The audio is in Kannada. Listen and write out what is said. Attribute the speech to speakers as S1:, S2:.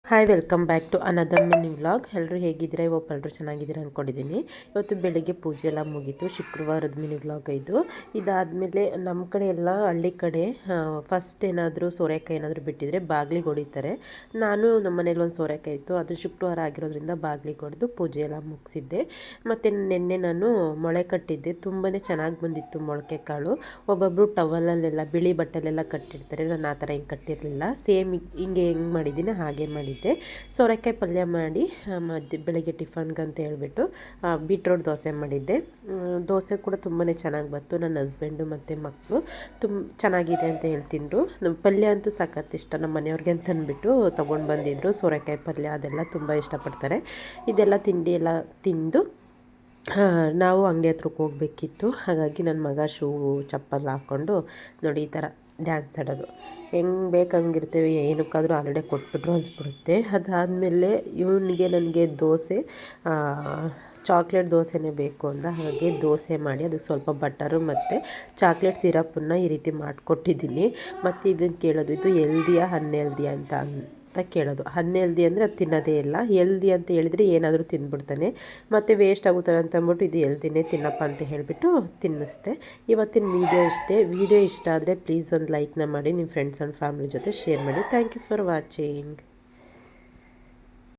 S1: Hi welcome back to another mini vlog. ಎಲ್ಲರೂ ಹೇಗಿದ್ದೀರಾ? ಇವತ್ತು ಎಲ್ಲರೂ ಚೆನ್ನಾಗಿದ್ದೀರಾ ಅಂದ್ಕೊಂಡಿದ್ದೀನಿ. ಇವತ್ತು ಬೆಳಿಗ್ಗೆ ಪೂಜೆ ಎಲ್ಲ ಮುಗೀತು. ಶುಕ್ರವಾರದ ಮಿನಿ ವ್ಲಾಗ್ ಇದು. ಇದಾದಮೇಲೆ ನಮ್ಮ ಕಡೆ ಎಲ್ಲ ಹಳ್ಳಿ ಕಡೆ ಫಸ್ಟ್ ಏನಾದರೂ ಸೋರೆಕಾಯಿ ಏನಾದರೂ ಬಿಟ್ಟಿದ್ರೆ ಬಾಗಿಲಿಗೆ ಹೊಡಿತಾರೆ. ನಾನು ನಮ್ಮ ಮನೇಲಿ ಒಂದು ಸೋರೆಕಾಯಿ ಇತ್ತು, ಅದು ಶುಕ್ರವಾರ ಆಗಿರೋದ್ರಿಂದ ಬಾಗಿಲಿಗೆ ಹೊಡೆದು ಪೂಜೆ ಎಲ್ಲ ಮುಗಿಸಿದ್ದೆ. ಮತ್ತು ನಿನ್ನೆ ನಾನು ಮೊಳೆ ಕಟ್ಟಿದ್ದೆ, ತುಂಬಾ ಚೆನ್ನಾಗಿ ಬಂದಿತ್ತು ಮೊಳಕೆ ಕಾಳು. ಒಬ್ಬೊಬ್ಬರು ಟವಲಲ್ಲೆಲ್ಲ ಬಿಳಿ ಬಟ್ಟೆಲೆಲ್ಲ ಕಟ್ಟಿರ್ತಾರೆ, ನಾನು ಆ ಥರ ಹಿಂಗೆ ಕಟ್ಟಿರಲಿಲ್ಲ. ಸೇಮ್ ಹಿಂಗೆ ಹೆಂಗೆ ಮಾಡಿದ್ದೀನಿ ಹಾಗೆ ಮಾಡಿದ್ದೆ. ಸೋರೆಕಾಯಿ ಪಲ್ಯ ಮಾಡಿ ಬೆಳಗ್ಗೆ ಟಿಫನ್ಗೆ ಅಂತ ಹೇಳ್ಬಿಟ್ಟು ಬೀಟ್ರೋಟ್ ದೋಸೆ ಮಾಡಿದ್ದೆ. ದೋಸೆ ಕೂಡ ತುಂಬಾ ಚೆನ್ನಾಗಿ ಬಂತು. ನನ್ನ ಹಸ್ಬೆಂಡು ಮತ್ತು ಮಕ್ಕಳು ಚೆನ್ನಾಗಿದೆ ಅಂತ ಹೇಳ್ತಿದ್ರು. ನಮ್ಮ ಪಲ್ಯ ಅಂತೂ ಸಖತ್ ಇಷ್ಟ. ನಮ್ಮ ಮನೆಯವ್ರಿಗೆ ಅಂತ ಅಂದ್ಬಿಟ್ಟು ತೊಗೊಂಡು ಬಂದಿದ್ದರು. ಸೋರೆಕಾಯಿ ಪಲ್ಯ ಅದೆಲ್ಲ ತುಂಬ ಇಷ್ಟಪಡ್ತಾರೆ. ಇದೆಲ್ಲ ತಿಂಡಿ ಎಲ್ಲ ತಿಂದು ನಾವು ಅಂಗಡಿ ಹತ್ರಕ್ಕೆ ಹೋಗಬೇಕಿತ್ತು. ಹಾಗಾಗಿ ನನ್ನ ಮಗ ಶೂ ಚಪ್ಪಲ್ ಹಾಕ್ಕೊಂಡು ನೋಡಿ ಈ ಥರ ಡ್ಯಾನ್ಸ್ ಆಡೋದು. ಹೆಂಗೆ ಬೇಕಂಗಿರ್ತೀವಿ, ಏನಕ್ಕಾದರೂ ಆಲ್ರೆಡಿ ಕೊಟ್ಬಿಟ್ರು ಅನಿಸ್ಬಿಡುತ್ತೆ. ಅದಾದಮೇಲೆ ಇವನಿಗೆ ನನಗೆ ದೋಸೆ ಚಾಕ್ಲೇಟ್ ದೋಸೆನೇ ಬೇಕು ಅಂದ, ಹಾಗೆ ದೋಸೆ ಮಾಡಿ ಅದಕ್ಕೆ ಸ್ವಲ್ಪ ಬಟರು ಮತ್ತು ಚಾಕ್ಲೇಟ್ ಸಿರಪನ್ನು ಈ ರೀತಿ ಮಾಡಿಕೊಟ್ಟಿದ್ದೀನಿ. ಮತ್ತು ಇದನ್ನು ಕೇಳೋದು, ಇದು ಹೆಲ್ದಿಯಾ ಅನ್ಹೆಲ್ದಿಯಾ ಅಂತ ಕೇಳೋದು. ಅನ್ಹೆಲ್ದಿ ಅಂದರೆ ಅದು ತಿನ್ನೋದೇ ಇಲ್ಲ, ಹೆಲ್ದಿ ಅಂತ ಹೇಳಿದರೆ ಏನಾದರೂ ತಿಂದ್ಬಿಡ್ತಾನೆ. ಮತ್ತು ವೇಸ್ಟ್ ಆಗುತ್ತದೆ ಅಂತ ಅಂದ್ಬಿಟ್ಟು ಇದು ಹೆಲ್ದಿನೇ ತಿನ್ನಪ್ಪ ಅಂತ ಹೇಳಿಬಿಟ್ಟು ತಿನ್ನಿಸ್ದೆ. ಇವತ್ತಿನ ವಿಡಿಯೋ ಇಷ್ಟ ಆದರೆ ಪ್ಲೀಸ್ ಒಂದು ಲೈಕ್ನ ಮಾಡಿ, ನಿಮ್ಮ ಫ್ರೆಂಡ್ಸ್ ಆ್ಯಂಡ್ ಫ್ಯಾಮಿಲಿ ಜೊತೆ ಶೇರ್ ಮಾಡಿ. Thank you for watching.